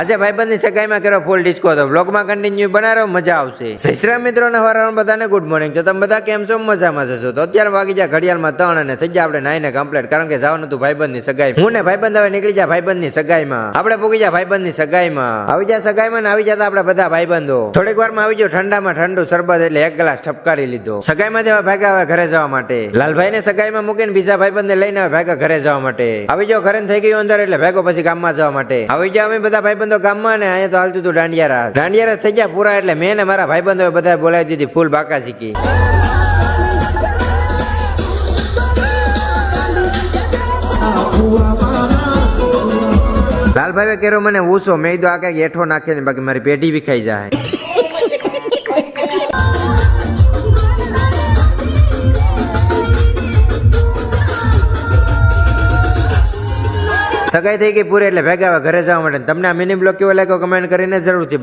આજે ભાઈબંધની સગાઈમાં કર્યો ફૂલ ડિસ્કો તો બ્લોગમાં કન્ટિન્યુ બનાવો, મજા આવશે. જય શ્રી રામ મિત્રો, હવારમાં બધાને ગુડ મોર્નિંગ. તો તમે બધા કેમ છો? મજામાં જશો. તો અત્યારે વાગી જાય ઘડિયાળમાં 3 અને થઈ જાય આપણે નાઈને કમ્પ્લીટ, કારણ કે જવાનું હતું ભાઈબંધની સગાઈ. હું ને ભાઈબંધ હવે નીકળી જાય ભાઈબંધની સગાઈમાં. આપણે પૂગી જાય ભાઈબંધની સગાઈમાં. આવી જાય સગાઈમાં ને આવી જતા આપણે બધા ભાઈબંધો. થોડીક વારમાં આવી ગયો ઠંડામાં ઠંડુ શરબત, એટલે એક ગ્લાસ ઠપકારી લીધો. સગાઈમાં હવે ભાગ્યા હવે ઘરે જવા માટે. લાલભાઈને સગાઈમાં મૂકીને બીજા ભાઈબંધને લઈને હવે ભાગ્યા ઘરે જવા માટે. આવી જાવ ઘરે થઈ ગયું અંદર, એટલે ભાગો પછી ગામમાં જવા માટે. આવી જાવ અમે બધા ભાઈબંધો ગામમાં ને અહીંયા તો હાલતું હતું દાંડિયા રાસ થઈ ગયા પૂરા, એટલે મેં ને મારા ભાઈબંધો બધા બોલાવી દીધી ફૂલ બાકા શીખી. લાલભાઈ કેરો મને ઊસો, મેં તો આ કઈક હેઠો નાખે ને બાકી મારી પેઢી વિખાઈ જાય. સગાઈ થઈ ગઈ પૂરી, એટલે ભેગા ઘરે જવા માટે. તમને આ મિની બ્લોગ કેવો લાગ્યો કમેન્ટ કરીને જરૂરથી